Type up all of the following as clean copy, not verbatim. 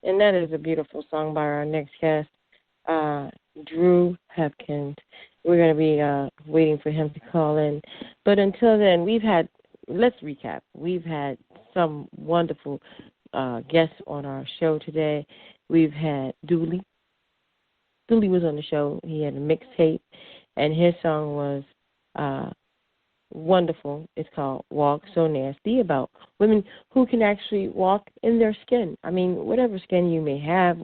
And that is a beautiful song by our next guest, uh, Dru Hepkins. We're going to be waiting for him to call in. But until then, let's recap. We've had some wonderful guests on our show today. We've had Dooley. Dooley was on the show. He had a mixtape, and his song was uh, wonderful. It's called Walk So Nasty, about women who can actually walk in their skin. I mean, whatever skin you may have,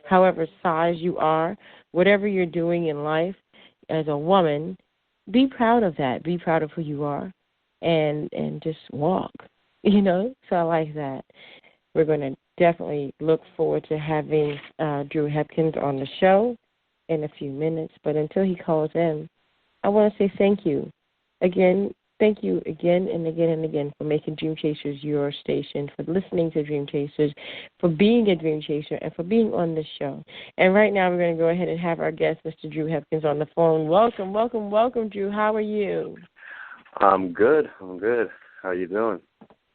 however size you are, whatever you're doing in life as a woman, be proud of that. Be proud of who you are and just walk, So I like that. We're going to definitely look forward to having Dru Hepkins on the show in a few minutes. But until he calls in, I want to say thank you. Again, thank you again and again and again for making Dream Chasers your station, for listening to Dream Chasers, for being a Dream Chaser, and for being on this show. And right now we're going to go ahead and have our guest, Mr. Dru Hepkins, on the phone. Welcome, welcome, welcome, Dru. How are you? I'm good. How you doing?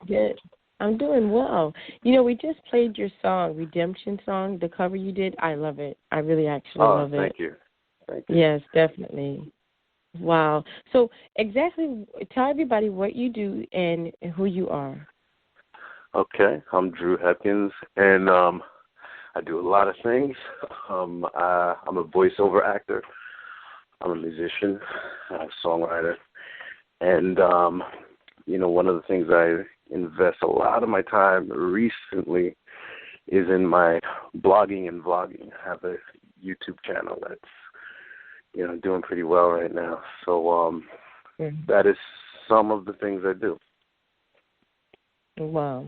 Good. I'm doing well. We just played your song, Redemption Song, the cover you did. I love it. I really actually love it. Thank you. Yes, definitely. Wow. So exactly, tell everybody what you do and who you are. Okay, I'm Dru Hepkins, and I do a lot of things. I'm a voiceover actor. I'm a musician, a songwriter, and one of the things I invest a lot of my time recently is in my blogging and vlogging. I have a YouTube channel that's doing pretty well right now. So that is some of the things I do. Wow.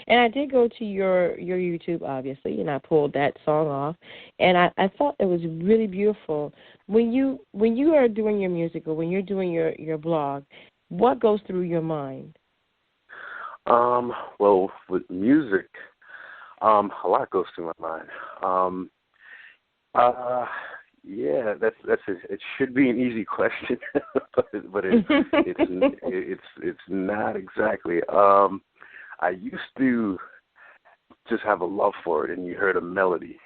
And I did go to your YouTube, obviously, and I pulled that song off, and I thought it was really beautiful. When you are doing your music, or when you're doing your blog, what goes through your mind? Well, with music, a lot goes through my mind. Yeah, that's it should be an easy question, but it's not exactly. I used to just have a love for it, and you heard a melody,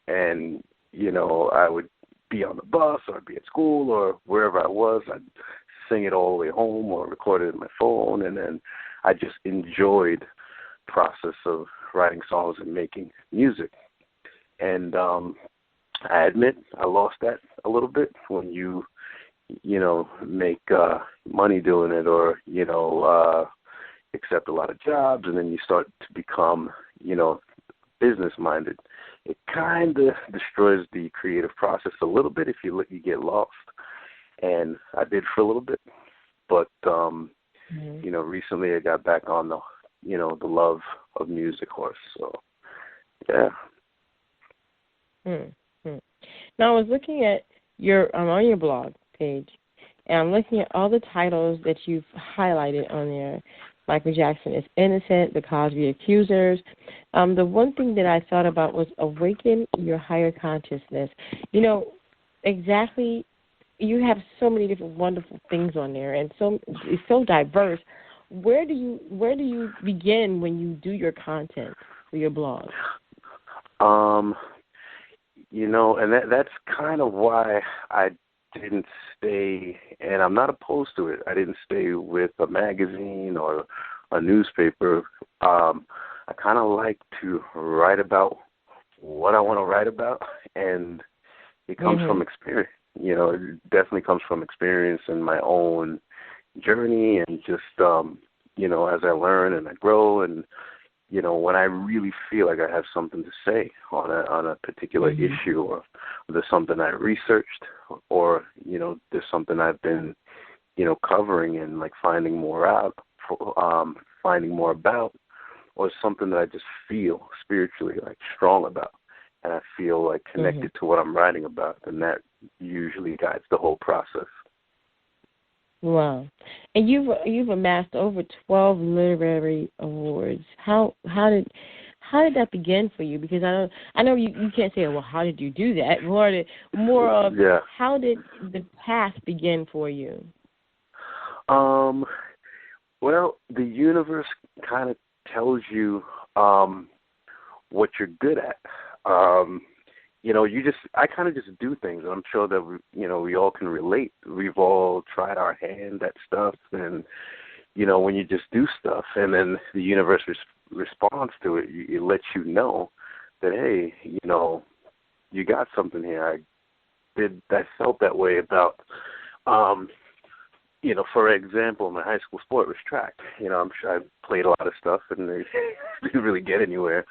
and I would be on the bus or I'd be at school or wherever I was. I'd sing it all the way home or record it in my phone, and then I just enjoyed the process of writing songs and making music. And I admit I lost that a little bit when you make money doing it, or accept a lot of jobs, and then you start to become business minded. It kind of destroys the creative process a little bit if you get lost. And I did for a little bit, but recently I got back on the love of music horse. So yeah. Now, I was looking at I'm on your blog page, and I'm looking at all the titles that you've highlighted on there. Michael Jackson is Innocent, The Cosby Accusers. The one thing that I thought about was Awaken Your Higher Consciousness. Exactly, you have so many different wonderful things on there, and it's so diverse. Where do you begin when you do your content for your blog? And that's kind of why I didn't stay, and I'm not opposed to it. I didn't stay with a magazine or a newspaper. I kind of like to write about what I want to write about, and it comes from experience. It definitely comes from experience and my own journey, and just as I learn and I grow, and when I really feel like I have something to say on a particular issue, or there's something I researched, or there's something I've been covering and like finding more about, or something that I just feel spiritually like strong about, and I feel like connected to what I'm writing about, and that usually guides the whole process. Wow. And you've amassed over 12 literary awards. How did that begin for you? Because I know you can't say, well, how did you do that? How did the path begin for you? Well, the universe kind of tells you what you're good at. I kind of just do things. I'm sure that we all can relate. We've all tried our hand at stuff, and when you just do stuff, and then the universe responds to it, it lets you know that, hey, you got something here. I felt that way about, for example, my high school sport was track. I'm sure I played a lot of stuff and I didn't really get anywhere.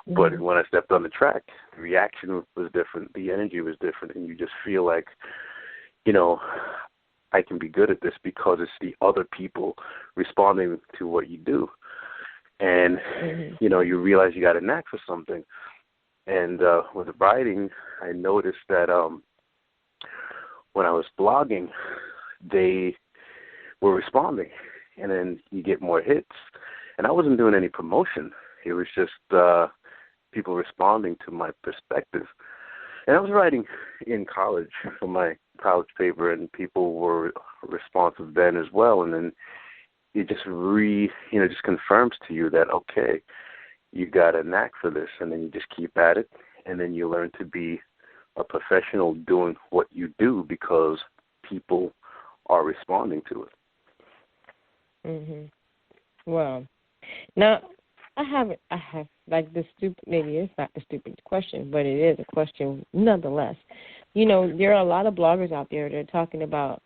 But when I stepped on the track, the reaction was different. The energy was different. And you just feel like, I can be good at this because it's the other people responding to what you do. And, you realize you got a knack for something. And with the writing, I noticed that when I was blogging, they were responding. And then you get more hits. And I wasn't doing any promotion. It was just people responding to my perspective. And I was writing in college for my college paper, and people were responsive then as well. And then it just just confirms to you that, okay, you got a knack for this, and then you just keep at it, and then you learn to be a professional doing what you do because people are responding to it. Mhm. Well, now I have like the stupid. Maybe it's not the stupid question, but it is a question nonetheless. There are a lot of bloggers out there that are talking about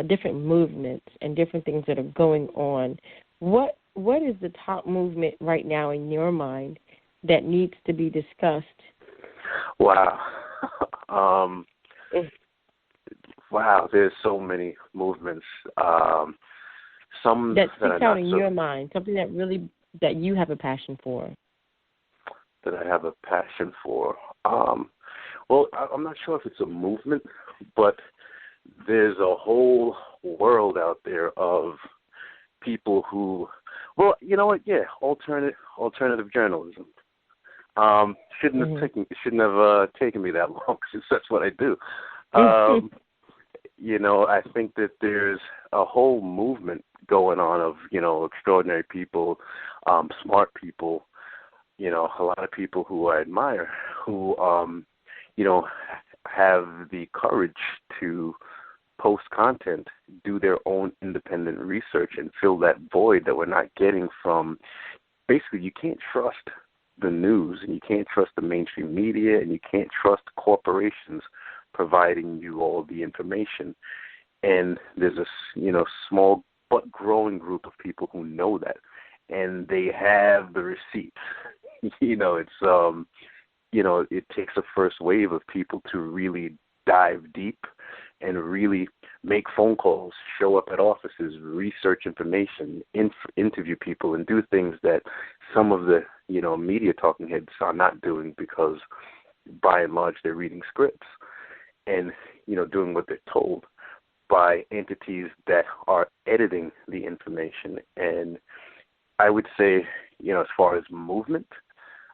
different movements and different things that are going on. What is the top movement right now in your mind that needs to be discussed? Wow. Wow, there's so many movements. Some that sticks out in your mind, something that you have a passion for. That I have a passion for. Well, I'm not sure if it's a movement, but there's a whole world out there of people who, well, you know what? Yeah, alternative journalism. Shouldn't have taken me that long since that's what I do. I think that there's a whole movement going on of extraordinary people, smart people. A lot of people who I admire who have the courage to post content, do their own independent research, and fill that void that we're not getting from. Basically, you can't trust the news, and you can't trust the mainstream media, and you can't trust corporations providing you all the information. And there's a small but growing group of people who know that, and they have the receipts. It takes a first wave of people to really dive deep and really make phone calls, show up at offices, research information, interview people, and do things that some of the media talking heads are not doing because, by and large, they're reading scripts and doing what they're told by entities that are editing the information. And I would say, as far as movement,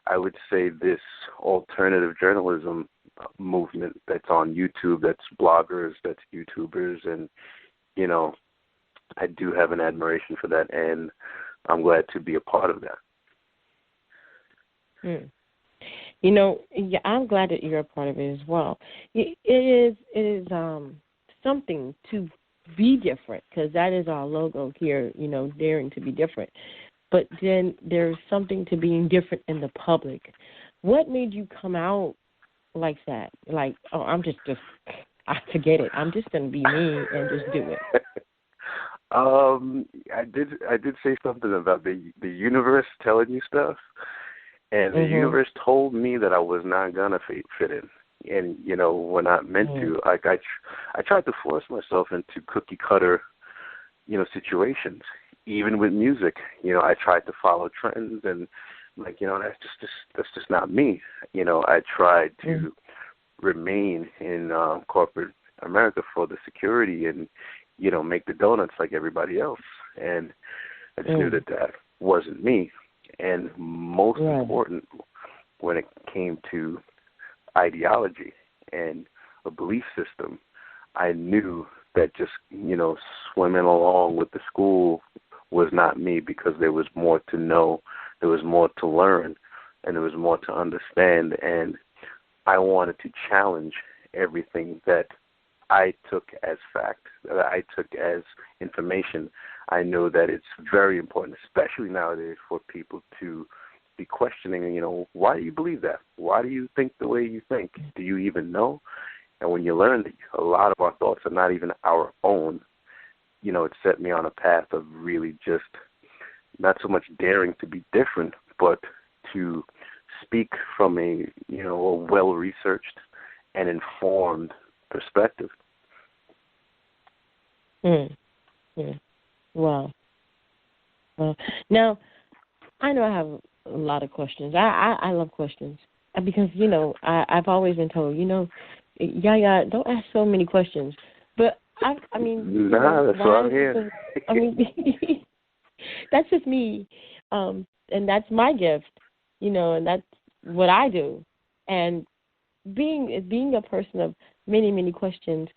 I would say this alternative journalism movement that's on YouTube, that's bloggers, that's YouTubers, and, I do have an admiration for that, and I'm glad to be a part of that. Yeah, I'm glad that you're a part of it as well. It is something to be different, because that is our logo here, daring to be different. But then there's something to being different in the public. What made you come out like that? Like, I'm just I forget it. I'm just going to be me and just do it. I did say something about the universe telling you stuff, and the universe told me that I was not gonna fit in, and when I meant to, like I tried to force myself into cookie cutter, situations. Even with music, I tried to follow trends, and that's just not me. I tried to remain in corporate America for the security and make the donuts like everybody else, and I just knew that wasn't me. And most important, when it came to ideology and a belief system, I knew that just swimming along with the school was not me, because there was more to know, there was more to learn, and there was more to understand, and I wanted to challenge everything that I took as fact, that I took as information. I know that it's very important, especially nowadays, for people to be questioning, why do you believe that? Why do you think the way you think? Do you even know? And when you learn that a lot of our thoughts are not even our own, it set me on a path of really just not so much daring to be different, but to speak from a well-researched and informed perspective. Wow. Well, now, I know I have a lot of questions. I love questions because, I've always been told, Yaya, don't ask so many questions. But, I mean, that's why I'm here. I mean, that's just me, and that's my gift, and that's what I do. And being a person of many, many questions,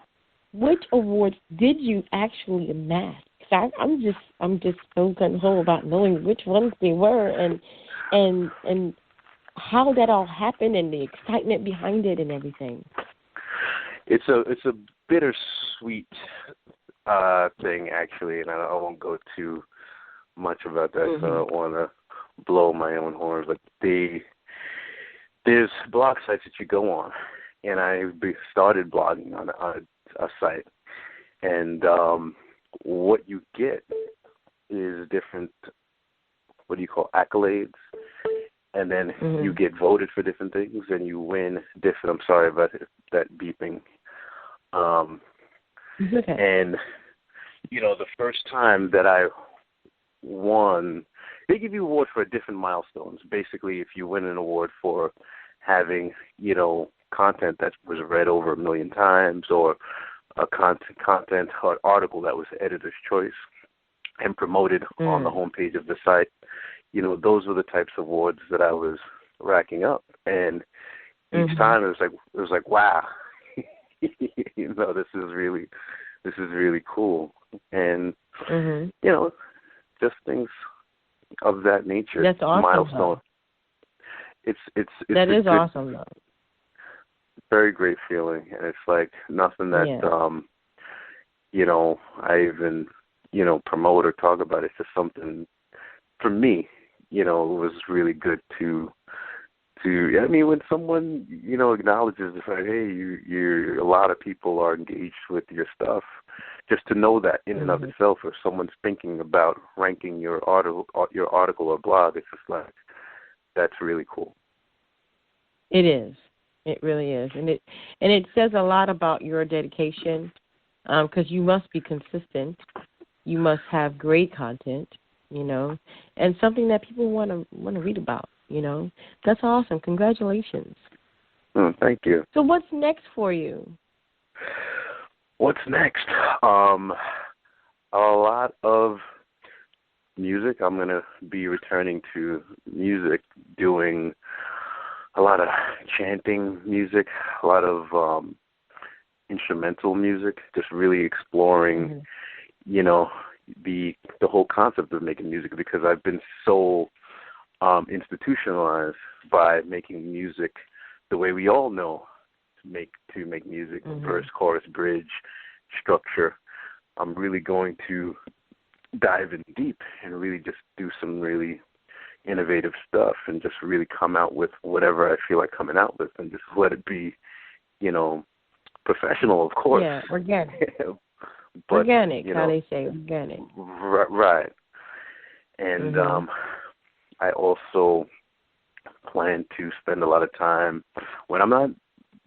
which awards did you actually amass? Because I'm just so gung-ho about knowing which ones they were and how that all happened and the excitement behind it and everything. It's a bittersweet thing, actually, and I won't go too much about that. So I don't want to blow my own horn, but there's blog sites that you go on, and I started blogging on a site, and what you get is different, what do you call, accolades, and then you get voted for different things, and you win different. I'm sorry about that beeping. Okay. And the first time that I won, they give you awards for different milestones. Basically, if you win an award for having, content that was read over 1 million times, or a content or article that was editor's choice and promoted on the homepage of the site, those were the types of awards that I was racking up. And each time it was like, wow, this is really cool. And just things of that nature. That's awesome. Milestone. It's that is awesome, though. Very great feeling, and it's like nothing that I even promote or talk about. It's just something for me. It was really good to. I mean, when someone acknowledges the fact, hey, you a lot of people are engaged with your stuff, just to know that in and of itself, or someone's thinking about ranking your article or blog, it's just like, that's really cool. It is. It really is, and it says a lot about your dedication, because you must be consistent. You must have great content, and something that people want to read about. That's awesome. Congratulations. Thank you. So what's next for you? What's next? A lot of music. I'm going to be returning to music, doing a lot of chanting music, a lot of instrumental music, just really exploring, the whole concept of making music, because I've been so institutionalized by making music the way we all know to make music, verse, chorus, bridge, structure. I'm really going to dive in deep and really just do some really innovative stuff and just really come out with whatever I feel like coming out with, and just let it be, professional, of course. Yeah, organic. But, organic, how they say, organic. Right. And I also plan to spend a lot of time, when I'm not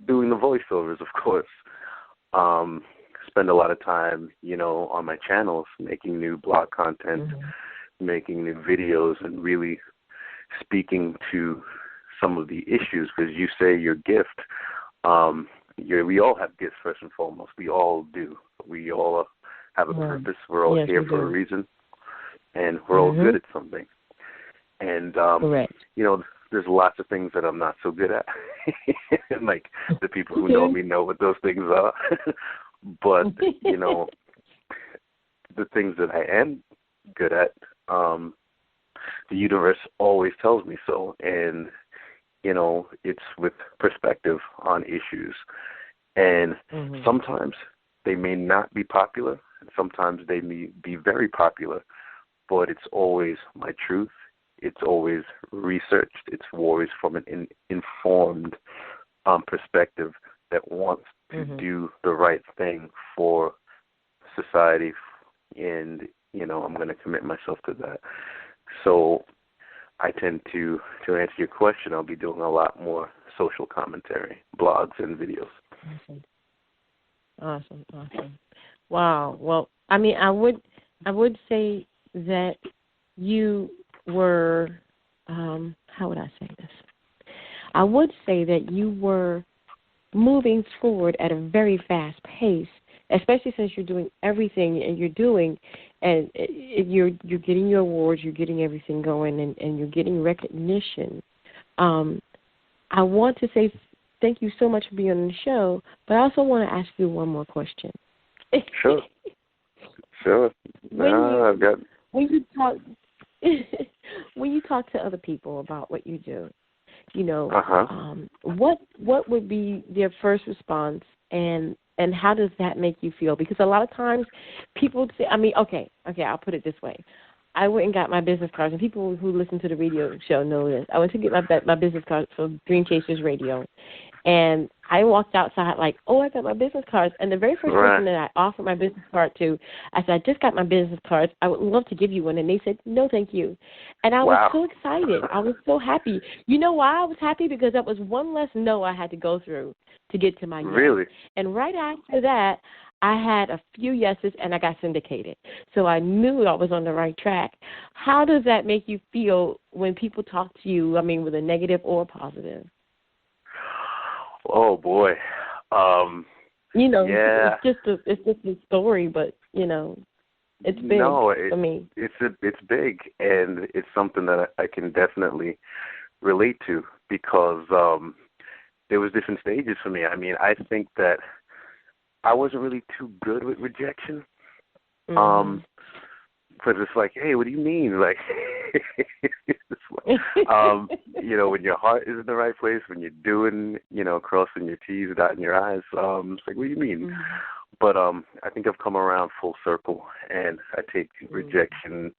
doing the voiceovers, of course, spend a lot of time, on my channels, making new blog content, making new videos, and really speaking to some of the issues, because you say your gift, we all have gifts, first and foremost. We all do. We all have a purpose. We're all here for a reason, and we're all good at something. And, there's lots of things that I'm not so good at. And, like, the people who know me know what those things are. But, the things that I am good at, the universe always tells me so. And it's with perspective on issues. And sometimes they may not be popular, and sometimes they may be very popular, but it's always my truth. It's always researched. It's always from an informed perspective that wants to do the right thing for society, and I'm going to commit myself to that. So I tend to answer your question, I'll be doing a lot more social commentary, blogs, and videos. Awesome. Wow. Well, I mean, I would say that you were, how would I say this? I would say that you were moving forward at a very fast pace, especially since you're doing everything and you're doing, and you're getting your awards, you're getting everything going, and you're getting recognition. I want to say thank you so much for being on the show, but I also want to ask you one more question. Sure. When you talk to other people about what you do, what would be their first response, and how does that make you feel? Because a lot of times people say, okay, I'll put it this way. I went and got my business cards, and people who listen to the radio show know this. I went to get my business cards for Dream Chasers Radio, and I walked outside like, oh, I got my business cards. And the very first person that I offered my business card to, I said, I just got my business cards. I would love to give you one. And they said, no, thank you. And I was so excited. I was so happy. You know why I was happy? Because that was one less no I had to go through to get to my yes. Really? And right after that, I had a few yeses, and I got syndicated. So I knew I was on the right track. How does that make you feel when people talk to you, with a negative or a positive? Oh, boy. Yeah. It's just a story, but, it's big for me. It's big, and it's something that I can definitely relate to, because there was different stages for me. I think that I wasn't really too good with rejection. Because it's like, hey, what do you mean? Like, when your heart is in the right place, when you're doing, crossing your T's, dotting your I's, it's like, what do you mean? Mm-hmm. But I think I've come around full circle, and I take rejection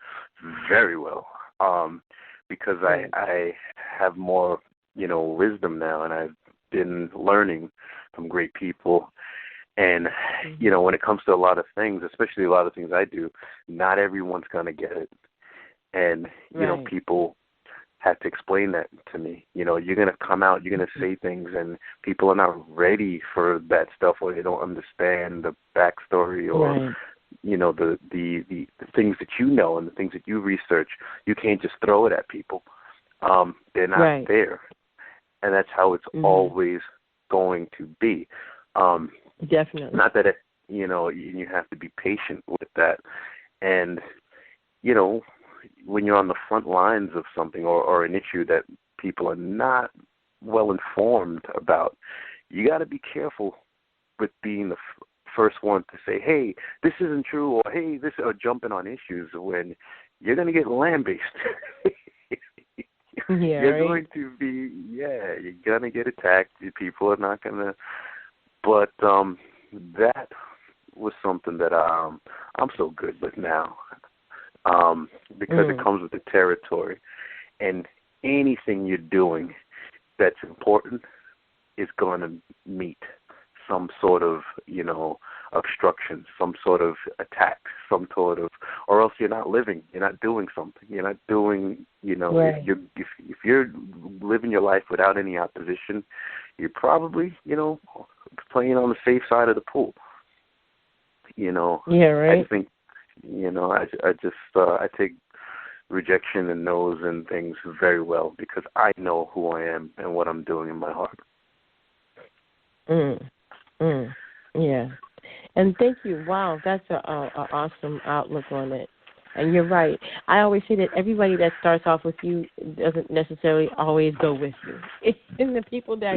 very well, because I have more, wisdom now, and I've been learning from great people. And, when it comes to a lot of things, especially a lot of things I do, not everyone's going to get it. And, people have to explain that to me. You're going to come out, you're going to say things, and people are not ready for that stuff, or they don't understand the backstory, or, the things that you know and the things that you research. You can't just throw it at people. They're not there. And that's how it's always going to be. Definitely. Not that you have to be patient with that. And, when you're on the front lines of something or an issue that people are not well informed about, you got to be careful with being the first one to say, hey, this isn't true, or hey, this, or jumping on issues when you're going to get lambasted. You're going to be, you're going to get attacked. People are not going to. But that was something that I'm so good with now, because it comes with the territory. And anything you're doing that's important is going to meet some sort of, obstruction, some sort of attack, some sort of, or else you're not living. You're not doing something. You're not doing, if you're living your life without any opposition, you're probably, playing on the safe side of the pool. I think, I take rejection and no's and things very well, because I know who I am and what I'm doing in my heart. Yeah. And thank you. Wow, that's an awesome outlook on it. And you're right. I always say that everybody that starts off with you doesn't necessarily always go with you. And the people that,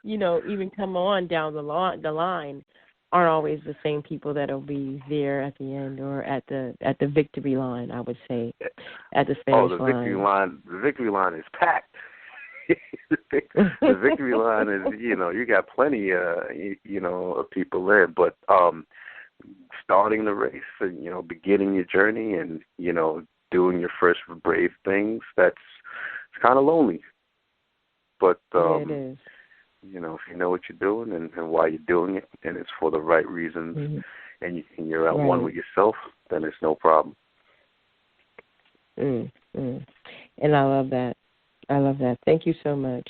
even come on down the line aren't always the same people that will be there at the end, or at the victory line, I would say, at the finish line. The victory line is packed. The victory line is, you got plenty, of people there, but starting the race and, beginning your journey and, doing your first brave things, it's kind of lonely. But, yeah, it is. if you know what you're doing and why you're doing it, and it's for the right reasons, Mm-hmm. and you're at Right. one with yourself, then it's no problem. Mm-hmm. And I love that. I love that. Thank you so much.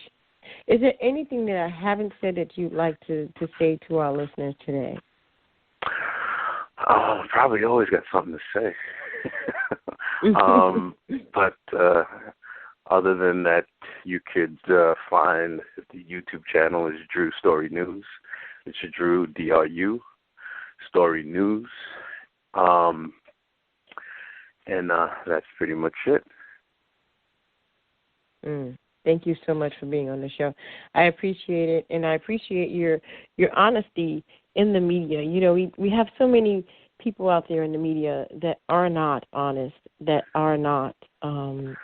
Is there anything that I haven't said that you'd like to say to our listeners today? Oh, probably always got something to say. But other than that, you could find the YouTube channel is Dru Story News. It's Dru, DRU, Story News. And that's pretty much it. Thank you so much for being on the show. I appreciate it, and I appreciate your honesty in the media. We have so many people out there in the media that are not honest, that are not. I'm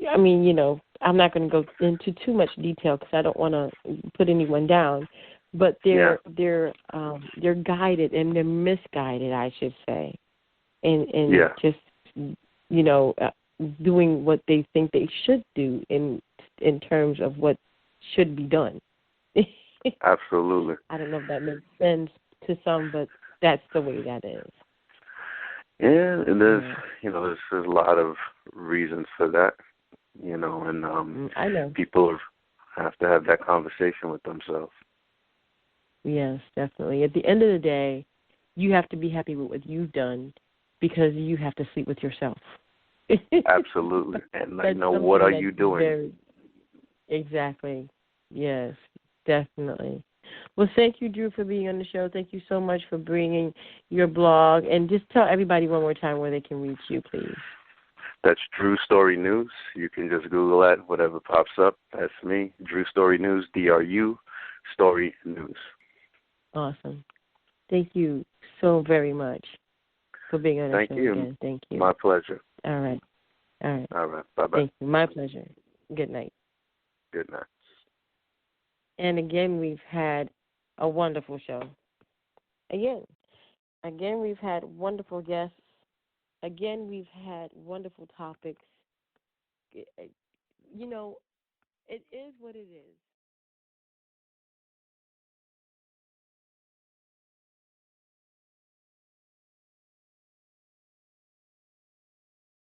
not going to go into too much detail because I don't want to put anyone down, but they're guided and they're misguided, I should say, and just doing what they think they should do in terms of what should be done. Absolutely. I don't know if that makes sense to some, but that's the way that is. Yeah, and there's a lot of reasons for that, and I know. people have to have that conversation with themselves. Yes, definitely. At the end of the day, you have to be happy with what you've done because you have to sleep with yourself. Absolutely. And what are you doing? Exactly. Yes, definitely. Well, thank you, Dru, for being on the show. Thank you so much for bringing your blog. And just tell everybody one more time where they can reach you, please. That's Dru Story News. You can just Google that, whatever pops up. That's me, Dru Story News, DRU, Story News. Awesome. Thank you so very much for being on the show again. Thank you. My pleasure. All right. Bye-bye. Thank you. My pleasure. Good night. Good night. And again, we've had a wonderful show. Again, we've had wonderful guests. Again, we've had wonderful topics. It is what it is.